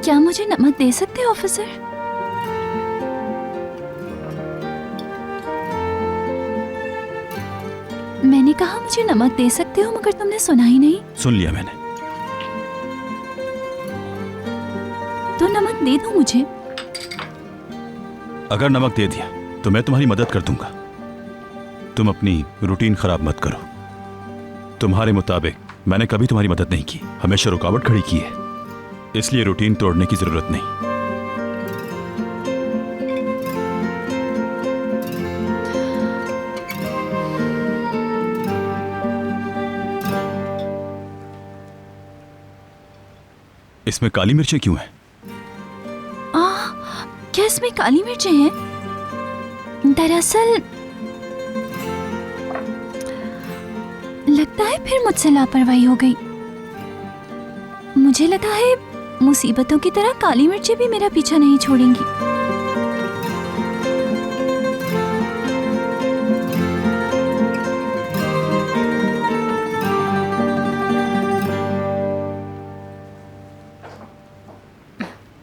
क्या मुझे नमक दे सकते हैं ऑफिसर? मैंने कहा मुझे नमक दे सकते हो, मगर तुमने सुना ही नहीं। सुन लिया मैंने। तो नमक दे दो मुझे। अगर नमक दे दिया तो मैं तुम्हारी मदद कर दूंगा। तुम अपनी रूटीन खराब मत करो। तुम्हारे मुताबिक मैंने कभी तुम्हारी मदद नहीं की, हमेशा रुकावट खड़ी की है, इसलिए रूटीन तोड़ने की जरूरत नहीं। इसमें काली मिर्चें क्यों हैं? क्या इसमें काली मिर्चें हैं? दरअसल लगता है फिर मुझसे लापरवाही हो गई। मुझे लगा है मुसीबतों की तरह काली मिर्चें भी मेरा पीछा नहीं छोड़ेंगी।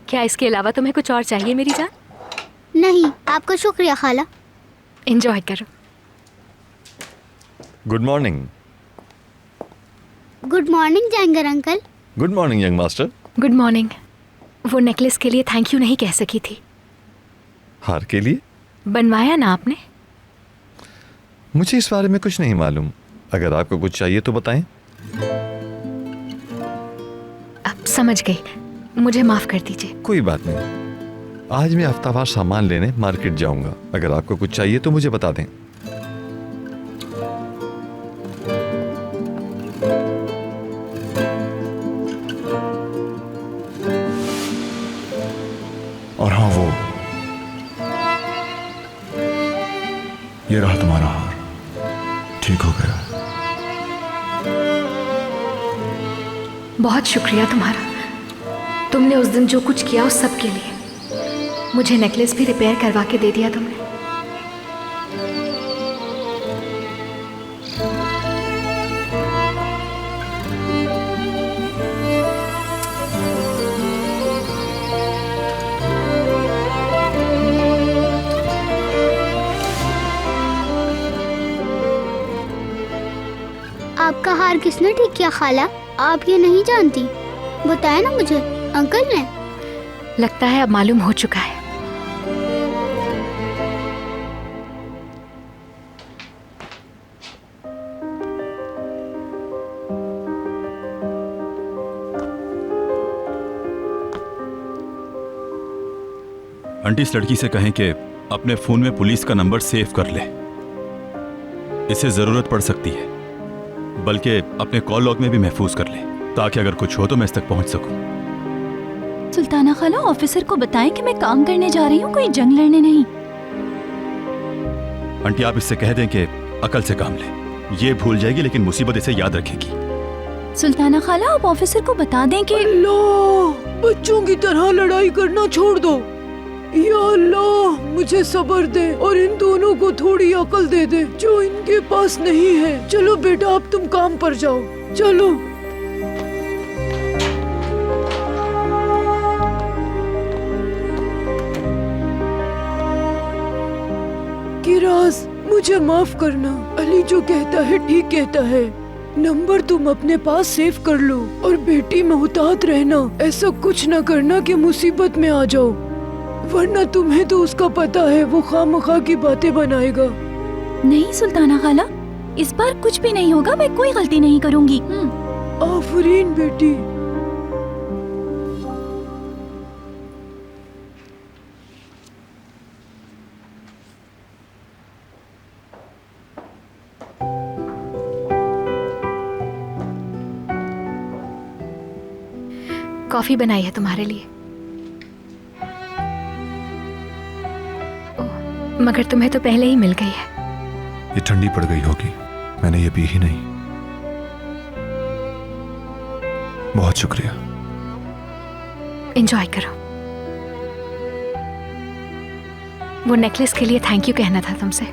क्या इसके अलावा तुम्हें कुछ और चाहिए मेरी जान? नहीं, आपका शुक्रिया खाला। एंजॉय करो। Good morning. गुड मॉर्निंग जैंगर uncle. Good morning young master. Good morning. वो नेकलेस के लिए थैंक यू नहीं कह सकी थी। हार के लिए? बनवाया ना आपने? मुझे इस बारे में कुछ नहीं मालूम। अगर आपको कुछ चाहिए तो बताएं। अब समझ गई, मुझे माफ कर दीजिए। कोई बात नहीं। आज मैं हफ्तावार सामान लेने मार्केट जाऊंगा। अगर आपको कुछ चाहिए तो मुझे बता दें। और हाँ, वो ये रहा तुम्हारा हार। ठीक हो गया। बहुत शुक्रिया तुम्हारा। तुमने उस दिन जो कुछ किया उस सब के लिए। मुझे नेकलेस भी रिपेयर करवा के दे दिया तुमने। आपका हार किसने ठीक किया खाला? आप ये नहीं जानती? बताया ना मुझे अंकल ने। लगता है अब मालूम हो चुका है। आंटी, इस लड़की से कहें कि अपने फोन में पुलिस का नंबर सेव कर ले। इसे जरूरत पड़ सकती है, बल्कि अपने कॉल लॉग में भी महफूज कर ले, ताकि अगर कुछ हो तो मैं इस तक पहुंच सकूं। सुल्ताना खाला, ऑफिसर को बताएं कि मैं काम करने जा रही हूँ, कोई जंग लड़ने नहीं। आंटी, आप इससे कह दें कि अकल से काम ले। ये भूल जाएगी लेकिन मुसीबत इसे याद रखेगी। सुल्ताना खाला, आप ऑफिसर को बता दें कि अल्लाह, बच्चों की तरह लड़ाई करना छोड़ दो। या अल्लाह, मुझे सब्र दे और इन दोनों को थोड़ी अकल दे दे जो इनके पास नहीं है। चलो बेटा, अब तुम काम पर जाओ। चलो। किराज, मुझे माफ करना। अली जो कहता है ठीक कहता है। नंबर तुम अपने पास सेव कर लो और बेटी मोहतात रहना। ऐसा कुछ न करना कि मुसीबत में आ जाओ, वरना तुम्हें तो उसका पता है वो खामखा की बातें बनाएगा। नहीं सुल्ताना खाला, इस बार कुछ भी नहीं होगा। मैं कोई गलती नहीं करूंगी। आफरीन बेटी। कॉफी बनाई है तुम्हारे लिए। मगर तुम्हें तो पहले ही मिल गई है। ये ठंडी पड़ गई होगी, मैंने ये पी ही नहीं। बहुत शुक्रिया। एंजॉय करो। वो नेकलेस के लिए थैंक यू कहना था तुमसे,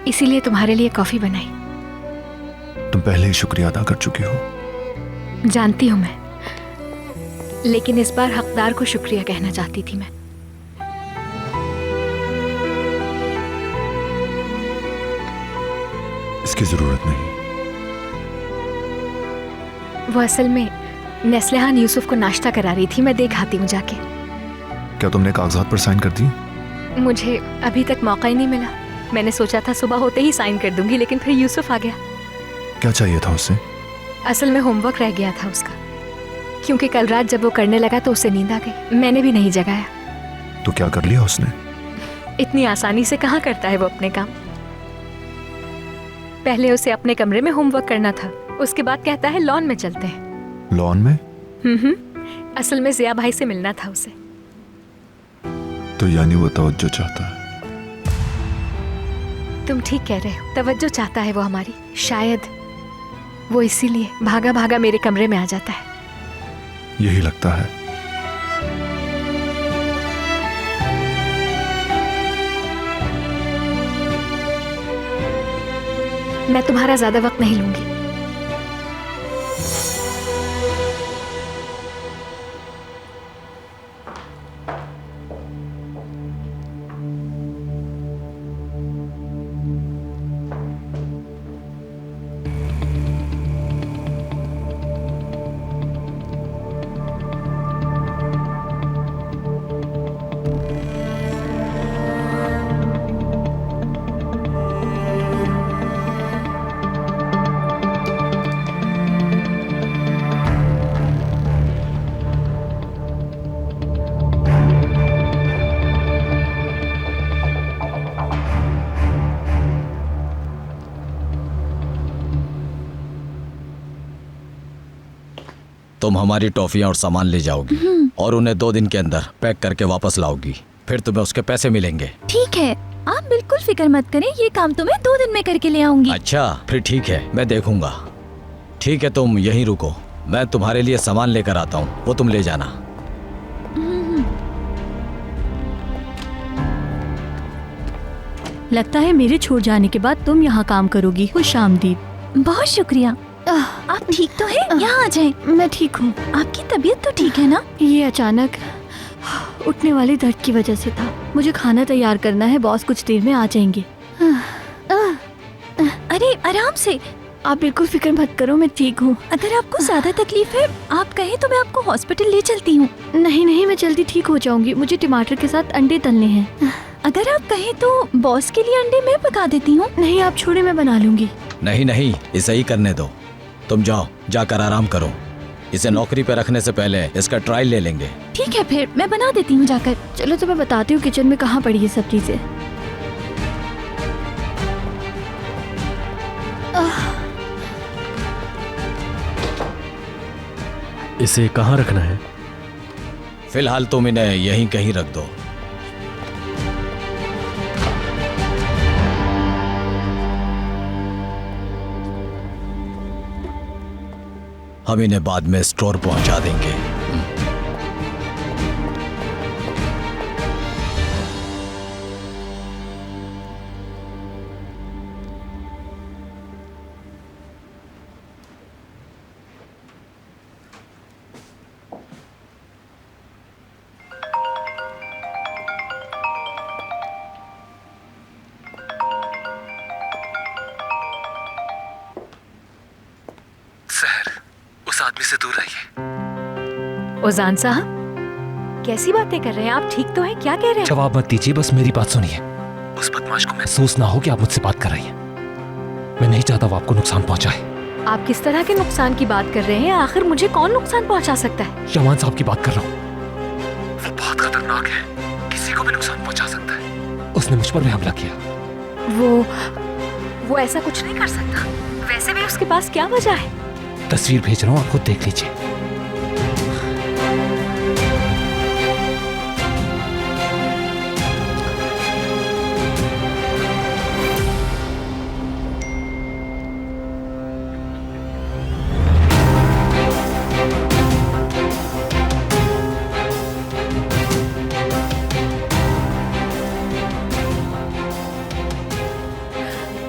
इसीलिए तुम्हारे लिए कॉफी बनाई। तुम पहले ही शुक्रिया अदा कर चुकी हो। जानती हूं मैं, लेकिन इस बार हकदार को शुक्रिया कहना चाहती थी मैं। इसकी जरूरत नहीं। वो असल में नेस्लिहान यूसुफ को नाश्ता करा रही थी, मैं देख आती हूँ जाके। क्या तुमने कागजात पर साइन कर दी? मुझे अभी तक मौका ही नहीं मिला। मैंने सोचा था सुबह होते ही साइन कर दूंगी, लेकिन फिर यूसुफ आ गया। क्या चाहिए था उससे? असल में होमवर्क रह गया था उसका, क्योंकि कल रात जब वो करने लगा तो उसे नींद आ गई। मैंने भी नहीं जगाया। तो क्या कर लिया उसने? इतनी आसानी से कहाँ करता है वो अपने काम। पहले उसे अपने कमरे में होमवर्क करना था, उसके बाद कहता है लॉन में चलते हैं। लॉन में? असल में जिया भाई से मिलना था उसे। तो यानी वो तवज्जो चाहता है। तुम ठीक कह रहे हो, तवज्जो चाहता है वो हमारी। शायद वो इसीलिए भागा भागा मेरे कमरे में आ जाता है। यही लगता है। मैं तुम्हारा ज्यादा वक्त नहीं लूंगी। तुम हमारी टॉफियां और सामान ले जाओगी और उन्हें 2 दिन के अंदर पैक करके वापस लाओगी। फिर तुम्हें उसके पैसे मिलेंगे। ठीक है, आप बिल्कुल फिक्र मत करें, ये काम तो मैं 2 दिन में करके ले आऊंगी। अच्छा, फिर ठीक है, मैं देखूंगा। ठीक है, तुम यहीं रुको, मैं तुम्हारे लिए सामान लेकर आता हूँ, वो तुम ले जाना। लगता है मेरे छोड़ जाने के बाद तुम यहाँ काम करोगी। खुश आमदीद। बहुत शुक्रिया। आप ठीक तो हैं? यहाँ आ जाएं। मैं ठीक हूँ। आपकी तबीयत तो ठीक है ना? ये अचानक उठने वाले दर्द की वजह से था। मुझे खाना तैयार करना है, बॉस कुछ देर में आ जाएंगे। अरे आराम से, आप बिल्कुल फिक्र मत करो, मैं ठीक हूँ। अगर आपको ज्यादा तकलीफ है, आप कहें तो मैं आपको हॉस्पिटल ले चलती हूँ। नहीं, मैं जल्दी ठीक हो जाऊंगी। मुझे टमाटर के साथ अंडे तलने हैं। अगर आप कहें तो बॉस के लिए अंडे मैं पका देती हूँ। नहीं, आप छोड़े, मैं बना लूंगी। नहीं, इसे ही करने दो। तुम जाओ, जाकर आराम करो। इसे नौकरी पे रखने से पहले इसका ट्रायल ले लेंगे। ठीक है, फिर मैं बना देती हूँ जाकर। चलो तो मैं बताती हूँ किचन में कहाँ पड़ी है सब चीजें। इसे कहाँ रखना है? फिलहाल तुम इन्हें यहीं कहीं रख दो। हम इन्हें बाद में स्टोर पहुंचा देंगे। उस आदमी से दूर रहिए। ओजान साहब, कैसी बातें कर रहे हैं आप? ठीक तो हैं? क्या कह रहे हैं? जवाब मत दीजिए, बस मेरी बात सुनिए। उस बदमाश को महसूस ना हो कि आप मुझसे बात कर रही हैं। मैं नहीं चाहता वो आपको नुकसान पहुंचाए। आप किस तरह के नुकसान की बात कर रहे हैं? आखिर मुझे कौन नुकसान पहुंचा सकता है? शमान साहब की बात कर रहा हूँ। वो बहुत खतरनाक है, किसी को भी नुकसान पहुंचा सकता है। उसने मुझ पर भी हमला किया। वो ऐसा कुछ नहीं कर सकता। वैसे भी उसके पास क्या वजह है? तस्वीर भेज रहा हूँ, आप खुद देख लीजिए।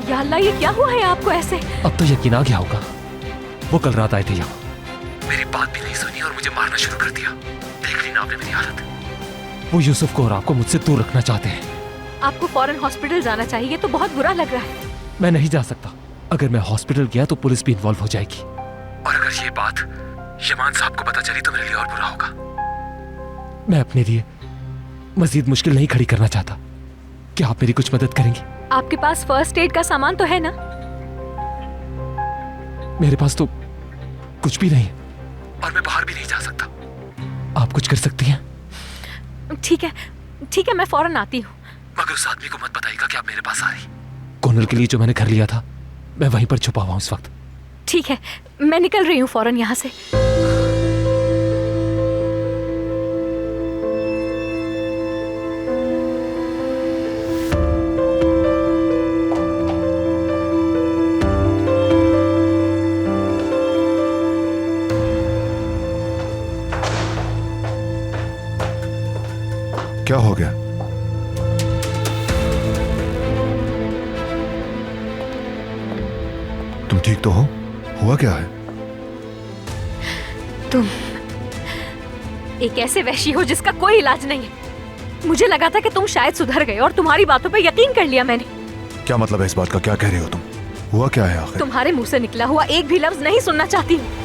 या अल्लाह, ये क्या हुआ है आपको ऐसे? अब तो यकीन आ गया होगा। वो कल रात आए थे यहाँ, मेरी बात भी नहीं सुनी और मुझे मारना शुरू कर दिया। देख ली ना आपने मेरी हालत। वो यूसुफ को और आपको मुझसे दूर रखना चाहते हैं। आपको फौरन हॉस्पिटल जाना चाहिए, तो बहुत बुरा लग रहा है। मैं नहीं जा सकता। अगर मैं हॉस्पिटल गया तो पुलिस भी इन्वॉल्व हो जाएगी, और अगर ये बात यमान साहब को पता चली तो मेरे लिए और बुरा होगा। मैं अपने लिए मजीद मुश्किल नहीं खड़ी करना चाहता। क्या आप मेरी कुछ मदद करेंगी? आपके पास फर्स्ट एड का सामान तो है ना? मेरे पास तो कुछ भी नहीं है और मैं बाहर भी नहीं जा सकता। आप कुछ कर सकती हैं? ठीक है, मैं फौरन आती हूँ। मगर उस आदमी को मत बताइएगा कि आप मेरे पास आ रही। कॉर्नर के लिए जो मैंने घर लिया था, मैं वहीं पर छुपा हुआ हूँ इस वक्त। ठीक है, मैं निकल रही हूँ फौरन यहाँ से। क्या हो गया? तुम ठीक तो हो? हुआ क्या है? तुम एक ऐसे वहशी हो जिसका कोई इलाज नहीं है। मुझे लगा था कि तुम शायद सुधर गए और तुम्हारी बातों पर यकीन कर लिया मैंने। क्या मतलब है इस बात का? क्या कह रही हो तुम? हुआ क्या है आखिर? तुम्हारे मुंह से निकला हुआ एक भी लफ्ज नहीं सुनना चाहती हूँ।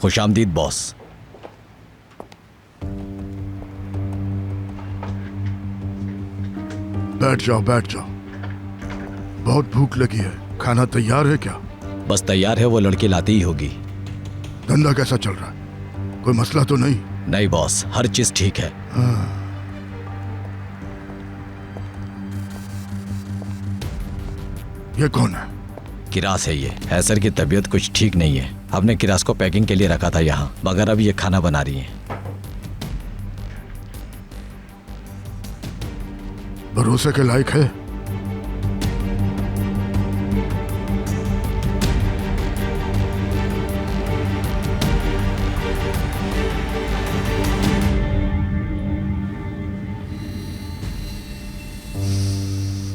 खुशामदीद बॉस। बैठ जाओ, बैठ जाओ। बहुत भूख लगी है। खाना तैयार है क्या? बस तैयार है, वो लड़की लाती ही होगी। धंधा कैसा चल रहा है? कोई मसला तो नहीं? नहीं बॉस, हर चीज ठीक है। ये कौन है? किरास है ये। हैसर की तबीयत कुछ ठीक नहीं है। हमने किरास को पैकिंग के लिए रखा था यहाँ, मगर अब ये खाना बना रही है। भरोसे के लायक है?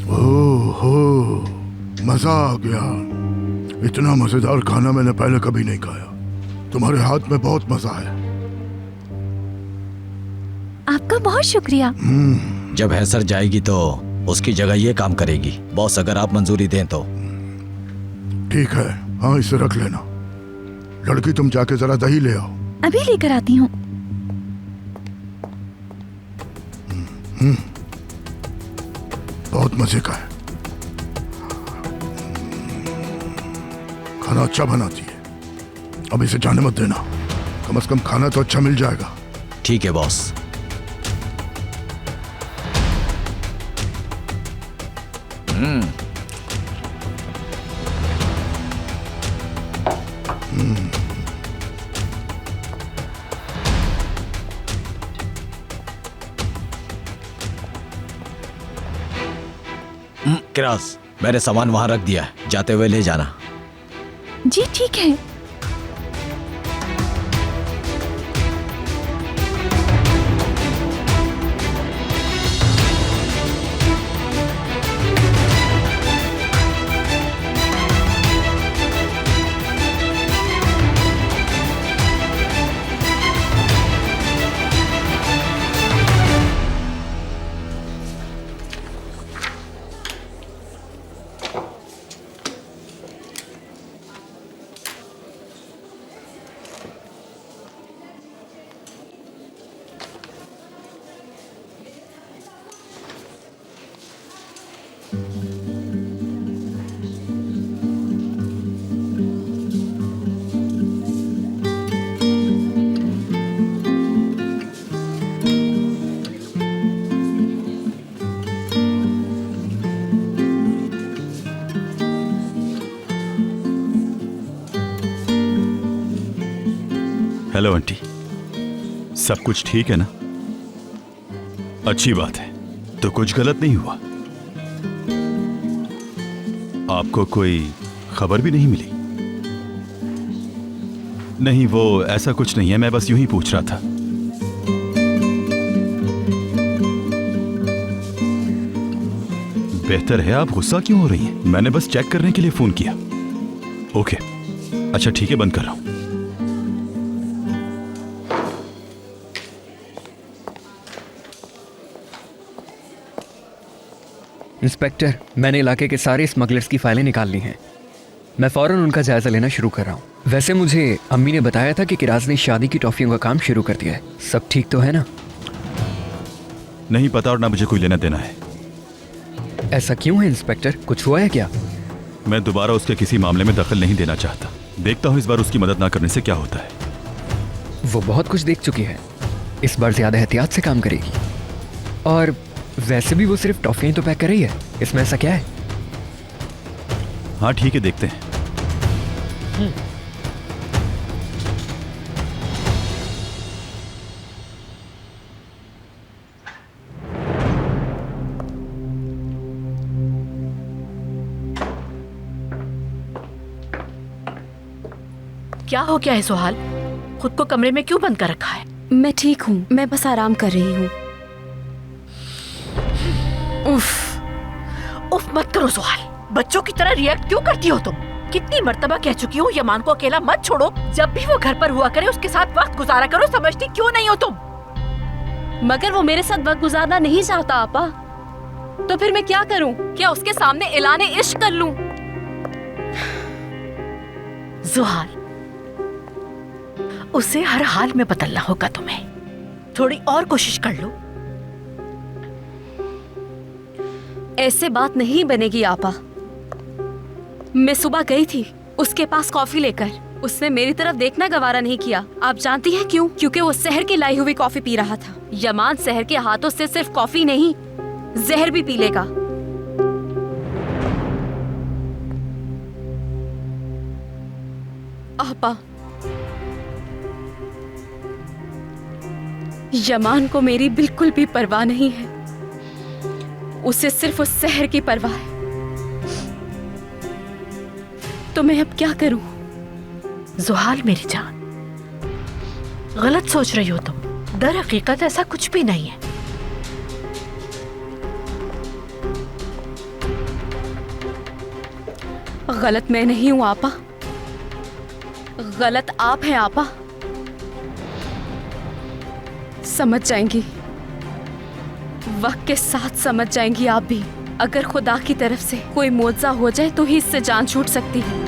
ओहो, मजा आ गया। इतना मजेदार खाना मैंने पहले कभी नहीं खाया। तुम्हारे हाथ में बहुत मजा है। आपका बहुत शुक्रिया। जब हैसर जाएगी तो उसकी जगह ये काम करेगी। बॉस अगर आप मंजूरी दें तो। ठीक है, हाँ इसे रख लेना। लड़की तुम जाके जरा दही ले आओ। अभी लेकर आती हूँ। बहुत मजे का है। खाना अच्छा बनाती है। अब इसे जाने मत देना। कम से कम खाना तो अच्छा मिल जाएगा। ठीक है बॉस। किरास, मैंने सामान वहां रख दिया है, जाते हुए ले जाना। जी ठीक है। हेलो आंटी, सब कुछ ठीक है ना? अच्छी बात है। तो कुछ गलत नहीं हुआ? आपको कोई खबर भी नहीं मिली? नहीं, वो ऐसा कुछ नहीं है, मैं बस यूं ही पूछ रहा था। बेहतर है, आप गुस्सा क्यों हो रही हैं? मैंने बस चेक करने के लिए फोन किया। ओके, अच्छा ठीक है, बंद कर रहा हूं। इंस्पेक्टर, मैंने इलाके के सारे स्मगलर्स की फाइलें निकाल ली हैं। मैं फौरन उनका जायजा लेना शुरू कर रहा हूँ। वैसे मुझे अम्मी ने बताया था कि किराज ने शादी की टॉफियों का काम शुरू कर दिया है। सब ठीक तो है ना? नहीं पता और ना मुझे कोई लेना देना है। ऐसा क्यों है इंस्पेक्टर, कुछ हुआ है क्या? मैं दोबारा उसके किसी मामले में दखल नहीं देना चाहता। देखता हूँ इस बार उसकी मदद ना करने से क्या होता है। वो बहुत कुछ देख चुकी है, इस बार ज्यादा एहतियात से काम करेगी। और वैसे भी वो सिर्फ टॉफियां तो पैक कर रही है, इसमें ऐसा क्या है? हाँ ठीक है, देखते हैं। क्या हो गया है सुहाल? खुद को कमरे में क्यों बंद कर रखा है? मैं ठीक हूँ, मैं बस आराम कर रही हूँ। उफ मत करो सुहाल, बच्चों की तरह रिएक्ट क्यों करती हो तुम? कितनी मर्तबा कह चुकी हूँ यमान को अकेला मत छोड़ो। जब भी वो घर पर हुआ करे उसके साथ वक्त गुजारा करो, समझती क्यों नहीं हो तुम? मगर वो मेरे साथ वक्त गुजारना नहीं चाहता आपा, तो फिर मैं क्या करूँ? क्या उसके सामने ऐलाने इश्क कर लूँ? सुहाल, उसे हर हाल में बदलना होगा तुम्हें। थोड़ी और कोशिश कर लो। ऐसे बात नहीं बनेगी आपा। मैं सुबह गई थी उसके पास कॉफी लेकर, उसने मेरी तरफ देखना गवारा नहीं किया। आप जानती हैं क्यों? क्योंकि वो शहर की लाई हुई कॉफी पी रहा था। यमान शहर के हाथों से सिर्फ कॉफी नहीं, जहर भी पी लेगा। आपा, यमान को मेरी बिल्कुल भी परवाह नहीं है, उसे सिर्फ उस शहर की परवाह है। तो मैं अब क्या करूं? जुहाल मेरी जान, गलत सोच रही हो तुम। दर हकीकत ऐसा कुछ भी नहीं है। गलत मैं नहीं हूं आपा, गलत आप हैं आपा। समझ जाएंगी, वक्त के साथ समझ जाएंगी आप भी। अगर खुदा की तरफ से कोई मुआवजा हो जाए तो ही इससे जान छूट सकती है।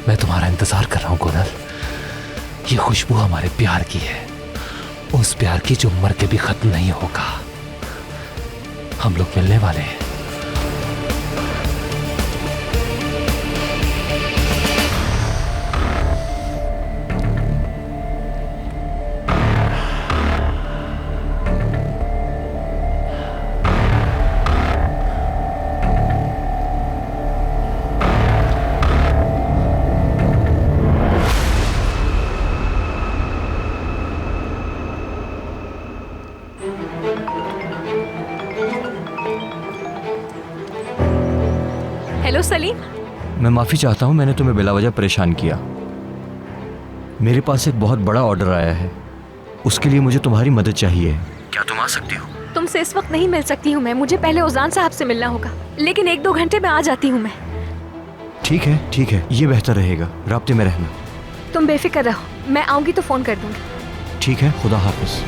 मैं तुम्हारा इंतजार कर रहा हूं कुनल। ये खुशबू हमारे प्यार की है, उस प्यार की जो मर के भी खत्म नहीं होगा। हम लोग मिलने वाले हैं। हेलो सलीम। मैं माफ़ी चाहता हूँ, मैंने तुम्हें बिला वजह परेशान किया। मेरे पास एक बहुत बड़ा ऑर्डर आया है, उसके लिए मुझे तुम्हारी मदद चाहिए। क्या तुम आ सकती हो? तुमसे इस वक्त नहीं मिल सकती हूँ मैं, मुझे पहले उजान साहब से मिलना होगा, लेकिन 1-2 घंटे में आ जाती हूँ मैं। ठीक है, ये बेहतर रहेगा। राब्ते में रहना। तुम बेफिक्र रहो, मैं आऊंगी तो फोन कर दूंगी। ठीक है, खुदा हाफिज।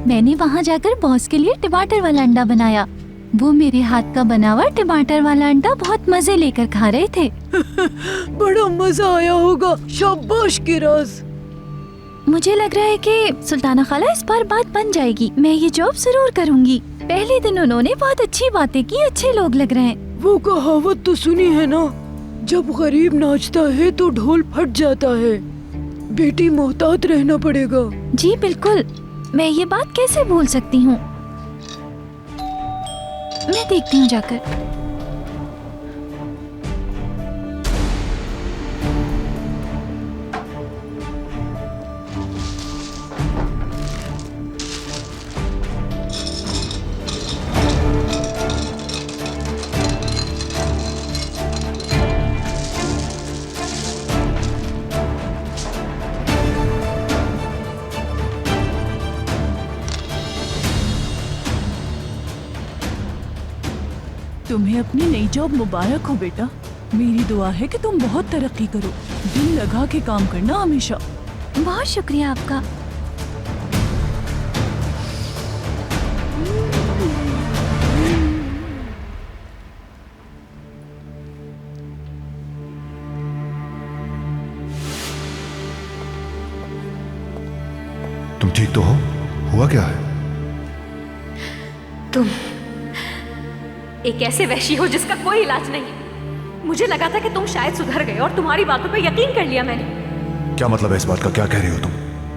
मैंने वहाँ जाकर बॉस के लिए टमाटर वाला अंडा बनाया। वो मेरे हाथ का बना हुआ टमाटर वाला अंडा बहुत मजे लेकर खा रहे थे। बड़ा मजा आया होगा। शाबाश किराज। मुझे लग रहा है कि सुल्ताना खाला इस बार बात बन जाएगी। मैं ये जॉब जरूर करूँगी। पहले दिन उन्होंने बहुत अच्छी बातें की, अच्छे लोग लग रहे हैं। वो कहावत तो सुनी है ना, जब गरीब नाचता है तो ढोल फट जाता है। बेटी मोहतात रहना पड़ेगा। जी बिल्कुल, मैं ये बात कैसे भूल सकती हूँ। मैं देखती हूँ जाकर। तुम्हें अपनी नई जॉब मुबारक हो बेटा। मेरी दुआ है कि तुम बहुत तरक्की करो। दिल लगा के काम करना हमेशा। बहुत शुक्रिया आपका। तुम ठीक तो हो? हुआ क्या है? तुम एक ऐसे वहशी हो जिसका कोई इलाज नहीं। मुझे लगा था कि तुम शायद सुधर गए और तुम्हारी बातों पे यकीन कर लिया मैंने। क्या मतलब है इस बात का? क्या कह रही हो तुम?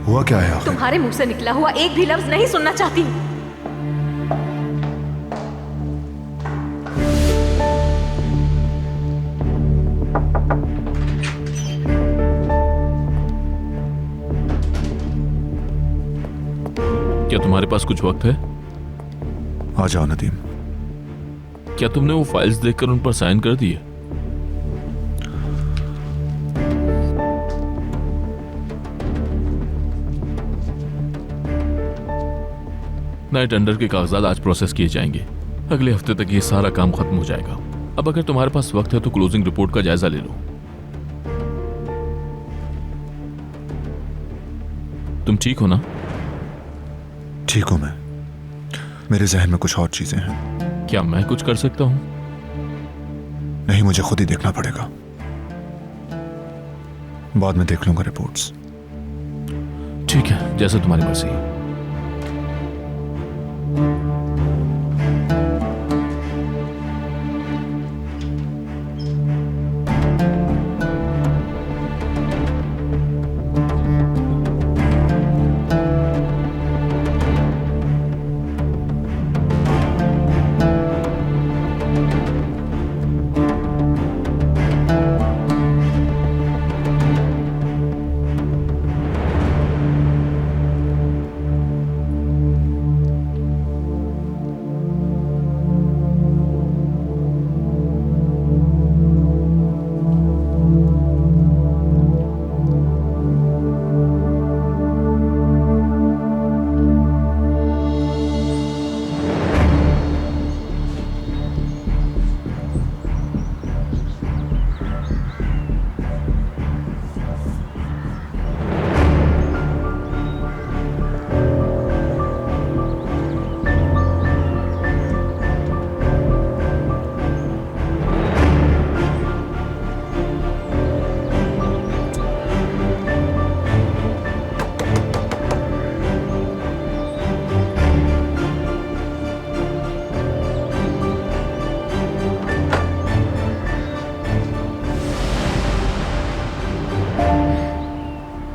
हुआ क्या है आखिर? तुम्हारे मुंह से निकला हुआ एक भी लफ्ज नहीं सुनना चाहती। क्या तुम्हारे पास कुछ वक्त है? आ जाओ नदीम। क्या तुमने वो फाइल्स देखकर उन पर साइन कर दिए? नए टेंडर के कागजात आज प्रोसेस किए जाएंगे। अगले हफ्ते तक ये सारा काम खत्म हो जाएगा। अब अगर तुम्हारे पास वक्त है तो क्लोजिंग रिपोर्ट का जायजा ले लो। तुम ठीक हो ना? ठीक हूं मैं। मेरे जहन में कुछ और चीजें हैं। क्या मैं कुछ कर सकता हूं? नहीं, मुझे खुद ही देखना पड़ेगा। बाद में देख लूंगा रिपोर्ट्स। ठीक है, जैसे तुम्हारी मर्जी।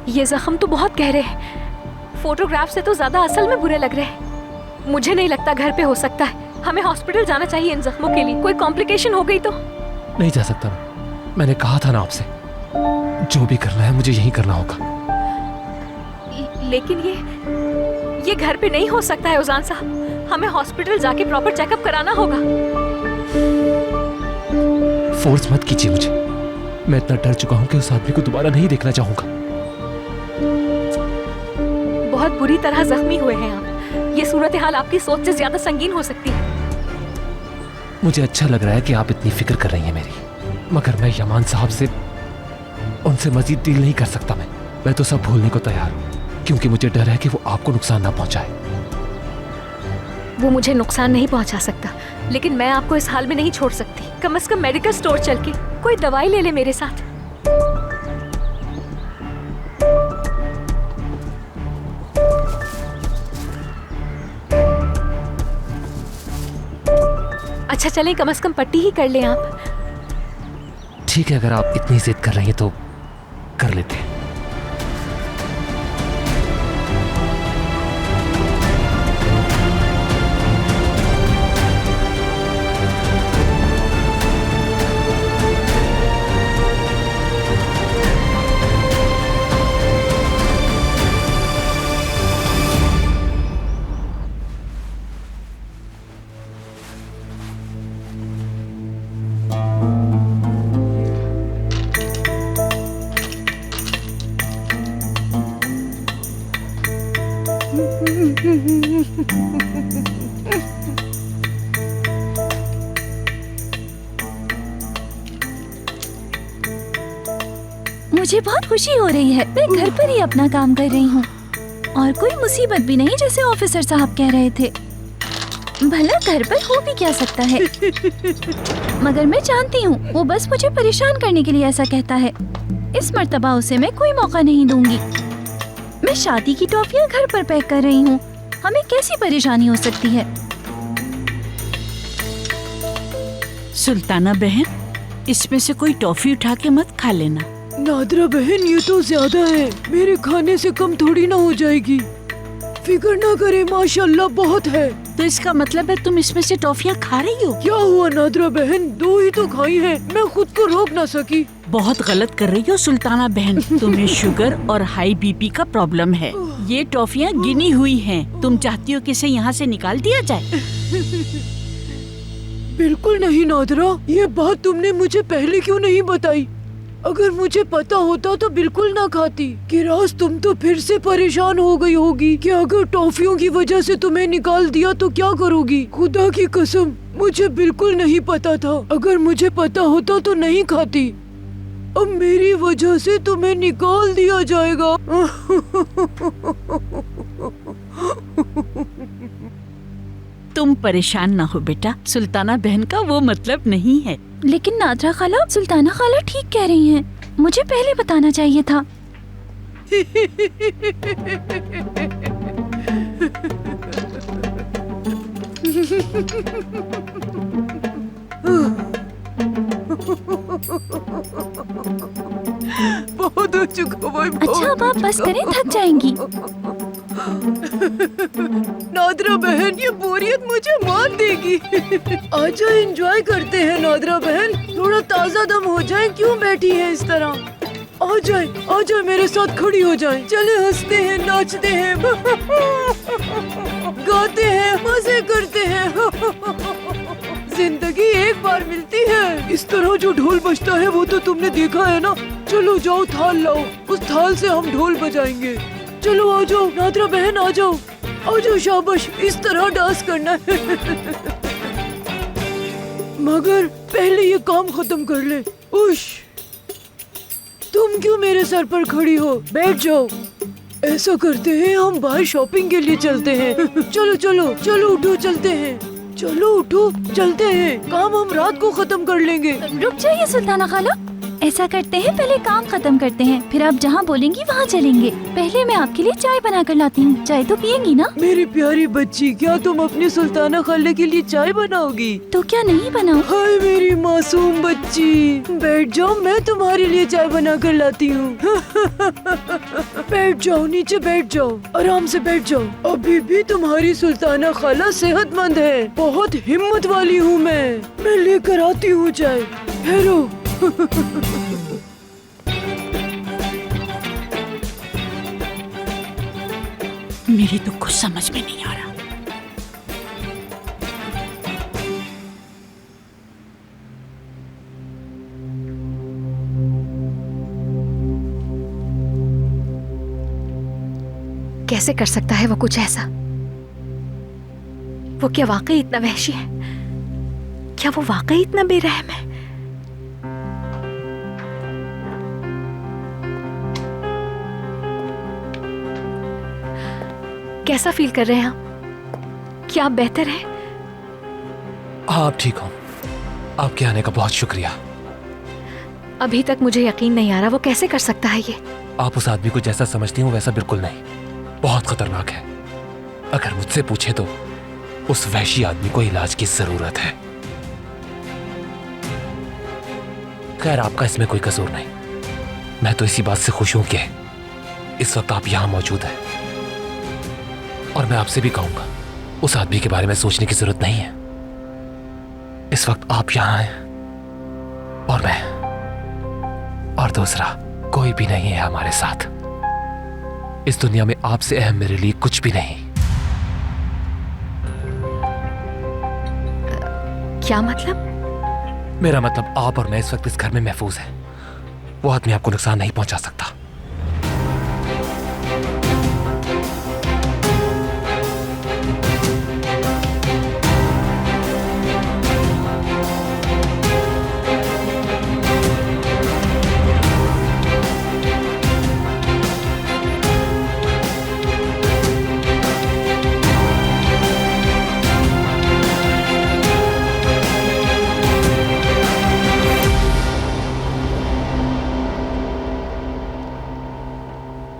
ये जख्म तो बहुत गहरे हैं। फोटोग्राफ से तो ज्यादा असल में बुरे लग रहे हैं। मुझे नहीं लगता घर पे हो सकता है। हमें हॉस्पिटल जाना चाहिए इन जख्मों के लिए। कोई कॉम्प्लिकेशन हो गई तो? नहीं जा सकता। मैंने कहा था ना आपसे, जो भी करना है मुझे यही करना होगा। लेकिन ये घर पे नहीं हो सकता है उजान साहब। हमें हॉस्पिटल जाके प्रॉपर चेकअप कराना होगा। फोर्स मत कीजिए मुझे। मैं इतना डर चुका हूं कि उस आदमी को दोबारा नहीं देखना चाहूंगा। बहुत बुरी तरह जख्मी हुए हैं आप। ये सूरत हाल आपकी सोच से ज्यादा संगीन हो सकती है। मुझे अच्छा लग रहा है कि आप इतनी फिक्र कर रही हैं मेरी, मगर मैं यमान साहब से उनसे मजीद डील नहीं कर सकता। मैं तो सब भूलने को तैयार हूं, क्योंकि मुझे डर है कि वो आपको नुकसान ना पहुंचाए। वो मुझे नुकसान नहीं पहुंचा सकता, लेकिन मैं आपको इस हाल में नहीं छोड़ सकती। कम से कम मेडिकल स्टोर चल के कोई दवाई ले ले मेरे साथ। अच्छा चलें, कम से कम पट्टी ही कर लें आप। ठीक है, अगर आप इतनी जिद कर रही हैं तो कर लेते हैं। मुझे बहुत खुशी हो रही है। मैं घर पर ही अपना काम कर रही हूँ और कोई मुसीबत भी नहीं, जैसे ऑफिसर साहब कह रहे थे। भला घर पर हो भी क्या सकता है। मगर मैं जानती हूँ वो बस मुझे परेशान करने के लिए ऐसा कहता है। इस मर्तबा उसे मैं कोई मौका नहीं दूंगी। मैं शादी की टॉफियाँ घर पर पैक कर रही हूँ, हमें कैसी परेशानी हो सकती है। सुल्ताना बहन, इसमें से कोई टॉफी उठा के मत खा लेना। नादरा बहन, ये तो ज्यादा है, मेरे खाने से कम थोड़ी ना हो जाएगी। फिक्र ना करे, माशाल्लाह बहुत है। तो इसका मतलब है तुम इसमें से टॉफियाँ खा रही हो? क्या हुआ नादरा बहन, 2 ही तो खाई हैं, मैं खुद को रोक ना सकी। बहुत गलत कर रही हो सुल्ताना बहन, तुम्हें शुगर और हाई बीपी का प्रॉब्लम है। ये टॉफियाँ गिनी हुई हैं, तुम चाहती हो कि इसे यहाँ से निकाल दिया जाए? बिल्कुल नहीं नादरा, ये बात तुमने मुझे पहले क्यों नहीं बताई? अगर मुझे पता होता तो बिल्कुल ना खाती। किरास, तुम तो फिर से परेशान हो गई होगी कि अगर टॉफियों की वजह से तुम्हें निकाल दिया तो क्या करोगी। खुदा की कसम, मुझे बिल्कुल नहीं पता था। अगर मुझे पता होता तो नहीं खाती। अब मेरी वजह से तुम्हें निकाल दिया जाएगा। तुम परेशान ना हो बेटा, सुल्ताना बहन का वो मतलब नहीं है। लेकिन नादरा खाला, सुल्ताना खाला ठीक कह रही हैं। मुझे पहले बताना चाहिए था। बहुत हो चुका भाई। अच्छा, अब आप बस करें, थक जाएंगी। नादरा बहन, ये बोरियत मुझे मार देगी। आजा एंजॉय करते हैं नादरा बहन, थोड़ा ताजा दम हो जाए। क्यों बैठी है इस तरह? आ जाए मेरे साथ खड़ी हो जाए। चले हंसते हैं, नाचते हैं, गाते हैं, मजे करते हैं। जिंदगी एक बार मिलती है। इस तरह जो ढोल बजता है वो तो तुमने देखा है ना। चलो जाओ, थाल लाओ, उस थाल से हम ढोल बजाएंगे। चलो आ जाओ नादरा बहन, आ जाओ, शाबाश, इस तरह डांस करना है। मगर पहले ये काम खत्म कर ले। उश, तुम क्यों मेरे सर पर खड़ी हो? बैठ जाओ। ऐसा करते हैं, हम बाहर शॉपिंग के लिए चलते हैं। चलो चलो चलो, उठो, चलते हैं। चलो उठो, चलते हैं। काम हम रात को खत्म कर लेंगे। रुक जाइए सुल्ताना खाला, ऐसा करते हैं, पहले काम खत्म करते हैं, फिर आप जहाँ बोलेंगी वहाँ चलेंगे। पहले मैं आपके लिए चाय बना कर लाती हूँ। चाय तो पियेंगी ना? मेरी प्यारी बच्ची, क्या तुम अपनी सुल्ताना खाले के लिए चाय बनाओगी? तो क्या नहीं बनाऊं? हाय मेरी मासूम बच्ची, बैठ जाओ, मैं तुम्हारे लिए चाय बना कर लाती हूँ। बैठ जाओ, नीचे बैठ जाओ, आराम से बैठ जाओ। अभी भी तुम्हारी सुल्ताना खाला सेहतमंद है, बहुत हिम्मत वाली हूँ मैं लेकर आती हूँ चाय। ठहरो। मेरी तो कुछ समझ में नहीं आ रहा। कैसे कर सकता है वो कुछ ऐसा? वो क्या वाकई इतना वहशी है? क्या वो वाकई इतना बेरहम है? कैसा फील कर रहे हैं आप? क्या आप बेहतर है? आप ठीक हो? आपके आने का बहुत शुक्रिया। अभी तक मुझे यकीन नहीं आ रहा, वो कैसे कर सकता है ये? आप उस आदमी को जैसा समझती हो वैसा बिल्कुल नहीं, बहुत खतरनाक है। अगर मुझसे पूछे तो उस वहशी आदमी को इलाज की जरूरत है। खैर, आपका इसमें कोई कसूर नहीं। मैं तो इसी बात से खुश हूं कि इस वक्त आप यहां मौजूद हैं। और मैं आपसे भी कहूंगा, उस आदमी के बारे में सोचने की जरूरत नहीं है। इस वक्त आप यहां हैं और मैं, और दूसरा कोई भी नहीं है हमारे साथ। इस दुनिया में आपसे अहम मेरे लिए कुछ भी नहीं। क्या मतलब? मेरा मतलब आप और मैं इस वक्त इस घर में महफूज हैं। वो आदमी आपको नुकसान नहीं पहुंचा सकता।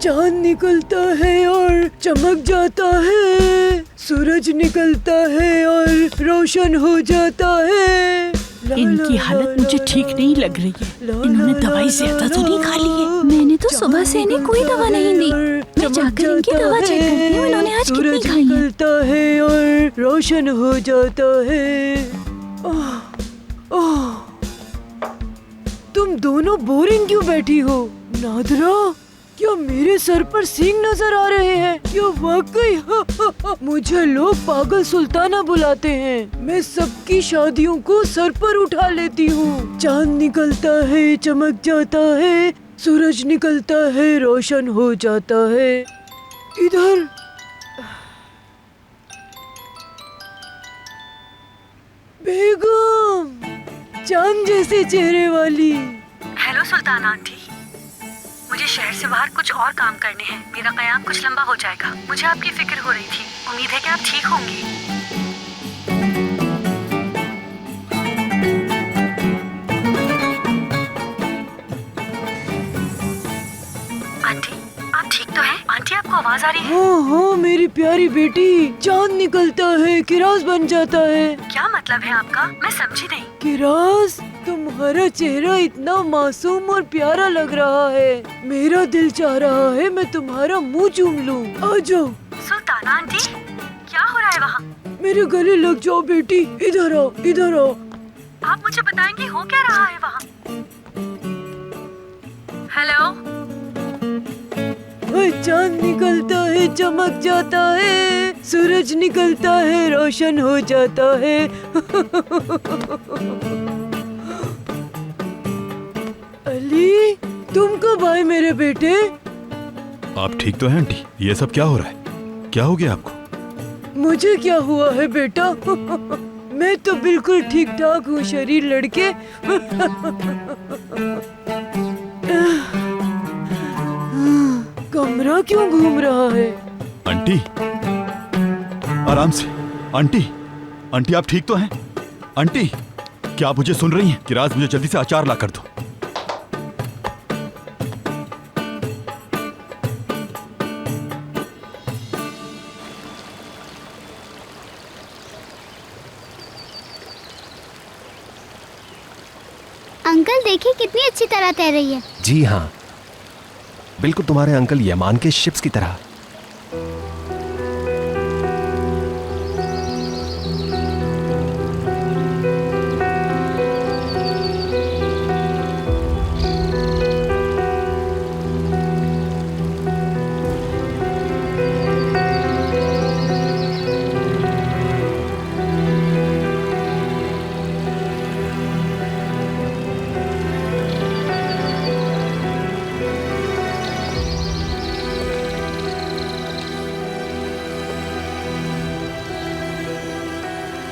चांद निकलता है और चमक जाता है, सूरज निकलता है और रोशन हो जाता है। इनकी हालत मुझे ठीक नहीं लग रही है। इन्होंने दवाई ज्यादा तो नहीं खा ली है? मैंने तो सुबह से इन्हें कोई दवा नहीं दी। मैं जाकर इनकी दवा चेक करती हूँ, इन्होंने आज कितनी खाई है। निकलता है और रोशन हो जाता है। तुम दोनों बोरिंग क्यों बैठी हो? नादरा, क्या मेरे सर पर सींग नजर आ रहे हैं? क्या वाकई? मुझे लोग पागल सुल्ताना बुलाते हैं। मैं सबकी शादियों को सर पर उठा लेती हूँ। चांद निकलता है, चमक जाता है, सूरज निकलता है, रोशन हो जाता है। इधर बेगम, चांद जैसे चेहरे वाली। हेलो सुल्तान आंटी, मुझे शहर से बाहर कुछ और काम करने हैं। मेरा क़याम कुछ लंबा हो जाएगा। मुझे आपकी फिक्र हो रही थी। उम्मीद है कि आप ठीक होंगी। आंटी, आप ठीक तो हैं? आंटी, आपको आवाज आ रही है? हाँ हाँ मेरी प्यारी बेटी, चांद निकलता है, किरास बन जाता है। क्या मतलब है आपका? मैं समझी नहीं। किरास, तुम्हारा चेहरा इतना मासूम और प्यारा लग रहा है। मेरा दिल चाह रहा है मैं तुम्हारा मुंह चूम लूं। आ जाओ। सुल्ताना आंटी, क्या हो रहा है वहाँ? मेरे गले लग जाओ बेटी। इधर आओ, इधर आओ। आप मुझे बताएंगे हो क्या रहा है वहाँ? हेलो। चांद निकलता है, चमक जाता है, सूरज निकलता है, रोशन हो जाता है। अली, तुम कब आए मेरे बेटे? आप ठीक तो हैं आंटी? ये सब क्या हो रहा है? क्या हो गया आपको? मुझे क्या हुआ है बेटा? मैं तो बिल्कुल ठीक ठाक हूँ शरीर लड़के। कमरा क्यों घूम रहा है? आंटी, आराम से। आंटी, आंटी आप ठीक तो हैं? आंटी, क्या आप मुझे सुन रही हैं? किराज, मुझे जल्दी से अचार ला कर दो। अंकल देखिए कितनी अच्छी तरह तैर रही है। जी हाँ, बिल्कुल तुम्हारे अंकल यमान के शिप्स की तरह।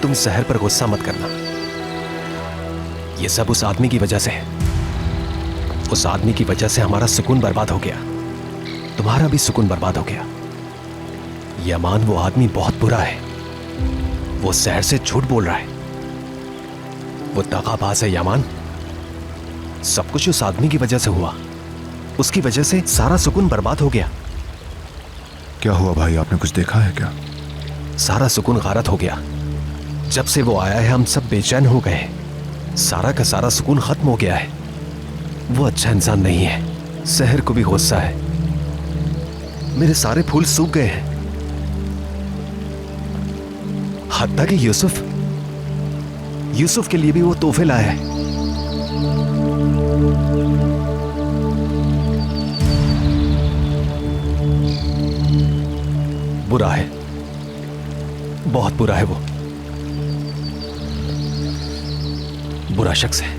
तुम जहर पर गुस्सा मत करना। ये सब उस आदमी की वजह से है। उस आदमी की वजह से हमारा सुकून बर्बाद हो गया। तुम्हारा भी सुकून बर्बाद हो गया। यमान वो आदमी बहुत बुरा है। वो शहर से झूठ बोल रहा है। वो दगाबाज है यामान। सब कुछ उस आदमी की वजह से हुआ। उसकी वजह से सारा सुकून बर्बाद हो गया। क्या हुआ भाई, आपने कुछ देखा है क्या? सारा सुकून गारत हो गया। जब से वो आया है हम सब बेचैन हो गए। सारा का सारा सुकून खत्म हो गया है। वो अच्छा इंसान नहीं है। शहर को भी गुस्सा है। मेरे सारे फूल सूख गए हैं। हत्ता कि यूसुफ के लिए भी वो तोहफे लाया है। बुरा है, बहुत बुरा है। वो बुरा शख्स है।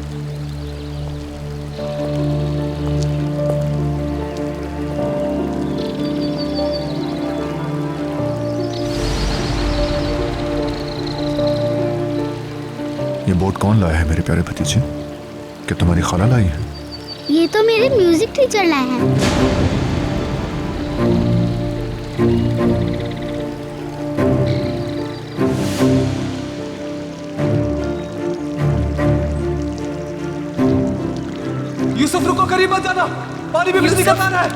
ये बोर्ड कौन लाया है मेरे प्यारे भतीजे? क्या तुम्हारी खाला लाई है? ये तो मेरे म्यूजिक टीचर लाए हैं। यूसुफ रुको, करीब मत जाना। पानी में बिजली का तार है।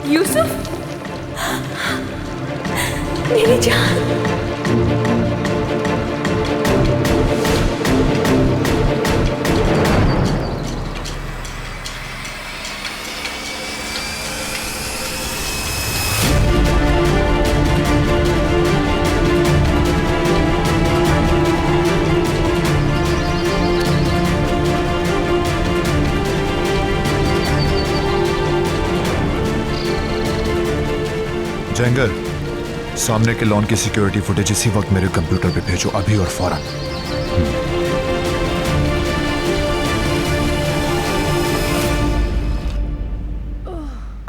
यूसुफ, मेरी जान। जेंगर, सामने के लॉन की सिक्योरिटी फुटेज इसी वक्त मेरे कंप्यूटर पे भेजो, अभी और फौरन।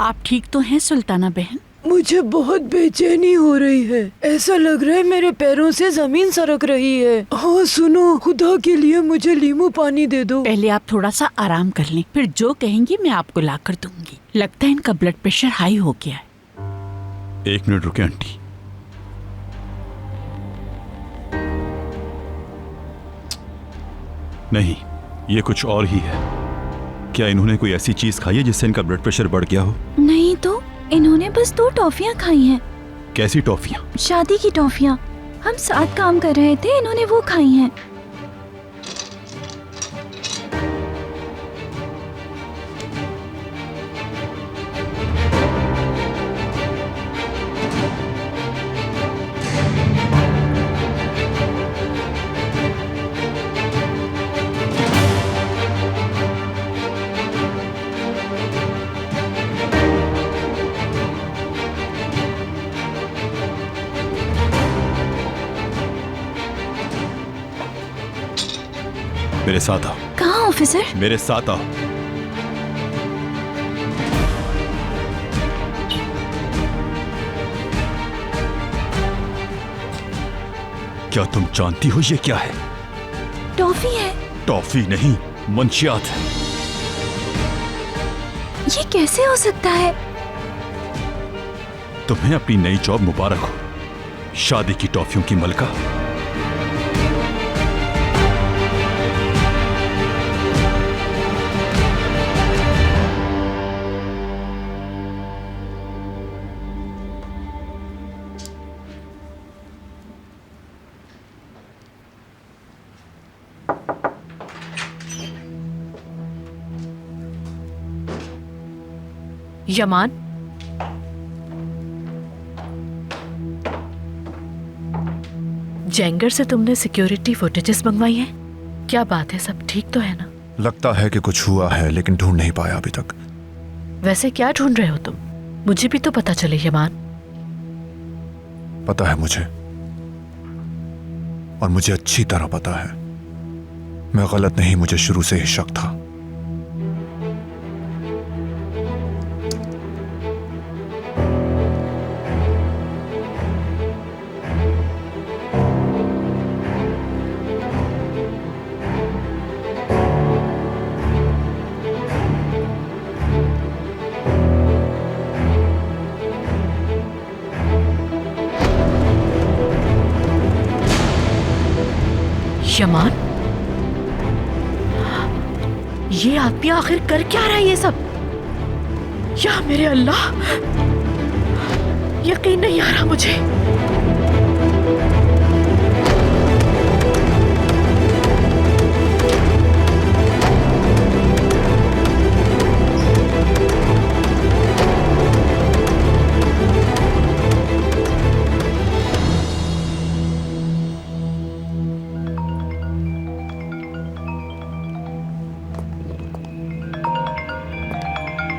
आप ठीक तो हैं सुल्ताना बहन? मुझे बहुत बेचैनी हो रही है। ऐसा लग रहा है मेरे पैरों से जमीन सरक रही है। हाँ सुनो, खुदा के लिए मुझे लीमू पानी दे दो। पहले आप थोड़ा सा आराम कर लें, फिर जो कहेंगी मैं आपको ला कर दूंगी। लगता है इनका ब्लड प्रेशर हाई हो गया है। 1 मिनट रुके आंटी। नहीं, ये कुछ और ही है। क्या इन्होंने कोई ऐसी चीज खाई है जिससे इनका ब्लड प्रेशर बढ़ गया हो? नहीं तो इन्होंने बस 2 टॉफियां खाई हैं। कैसी टॉफियां? शादी की टॉफियां। हम साथ काम कर रहे थे, इन्होंने वो खाई हैं। मेरे साथ आओ। कहाँ ऑफिसर? मेरे साथ आओ। क्या तुम जानती हो ये क्या है? टॉफी है। टॉफी नहीं, मंशियात है। ये कैसे हो सकता है? तुम्हें अपनी नई जॉब मुबारक हो, शादी की टॉफियों की मलका। यमान, जेंगर से तुमने सिक्योरिटी फुटेजेस मंगवाई हैं? क्या बात है, सब ठीक तो है ना? लगता है कि कुछ हुआ है, लेकिन ढूंढ नहीं पाया अभी तक। वैसे क्या ढूंढ रहे हो तुम? मुझे भी तो पता चले यमान। पता है मुझे, और मुझे अच्छी तरह पता है मैं गलत नहीं, मुझे शुरू से ही शक था। यमान, ये आदमी आखिर कर क्या रहा है ये सब? या मेरे अल्लाह, यकीन नहीं आ रहा मुझे।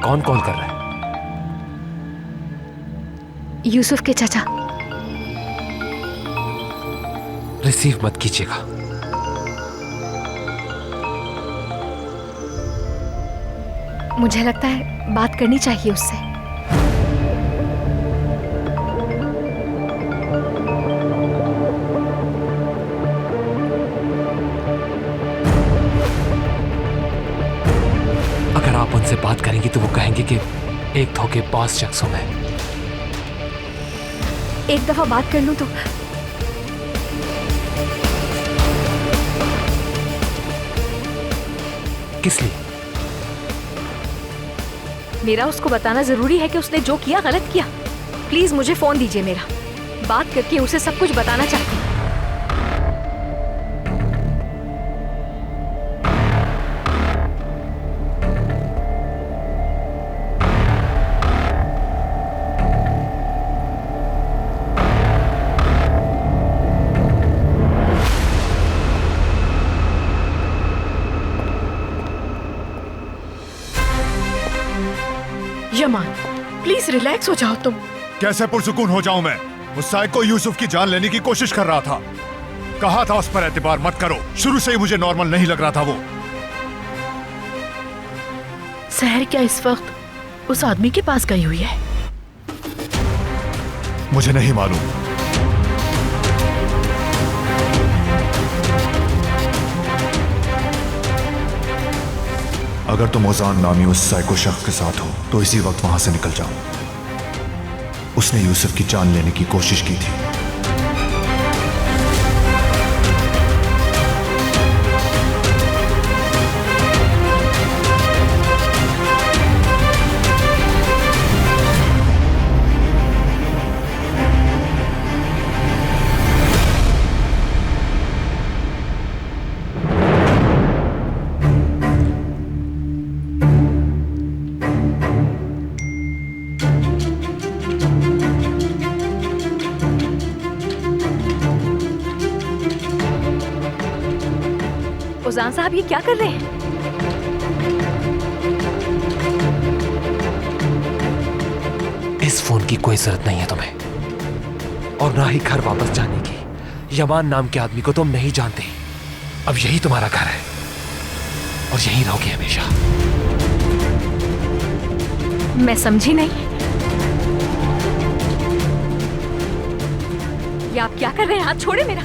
कौन कॉल कर रहा है? यूसुफ के चाचा। रिसीव मत कीजिएगा। मुझे लगता है बात करनी चाहिए उससे। अगर आप उनसे बात करेंगी तो वो कहेंगे कि एक धोखे पास शख्स हूं मैं। एक दफा बात कर लूं तो। किस लिए? मेरा उसको बताना जरूरी है कि उसने जो किया गलत किया। प्लीज मुझे फोन दीजिए मेरा। बात करके उसे सब कुछ बताना चाहती हूँ। यमान, प्लीज रिलैक्स हो जाओ तुम। कैसे पुरसुकून हो जाऊं मैं? उस साइको यूसुफ की जान लेने की कोशिश कर रहा था। कहा था उस पर एतबार मत करो। शुरू से ही मुझे नॉर्मल नहीं लग रहा था वो। सहर क्या इस वक्त उस आदमी के पास गई हुई है? मुझे नहीं मालूम। अगर तुम ओजान नामी उस साइको शख्स के साथ हो तो इसी वक्त वहां से निकल जाओ। उसने यूसुफ की जान लेने की कोशिश की थी। उजान साहब ये क्या कर रहे हैं? इस फोन की कोई जरूरत नहीं है तुम्हें, और ना ही घर वापस जाने की। यमान नाम के आदमी को तुम नहीं जानते। अब यही तुम्हारा घर है और यहीं रहोगे हमेशा। मैं समझी नहीं। ये आप क्या कर रहे हैं? हाथ छोड़े मेरा।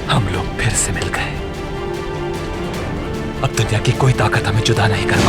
हम लोग फिर से मिल गए। अब दुनिया की कोई ताकत हमें जुदा नहीं कर पाएगी।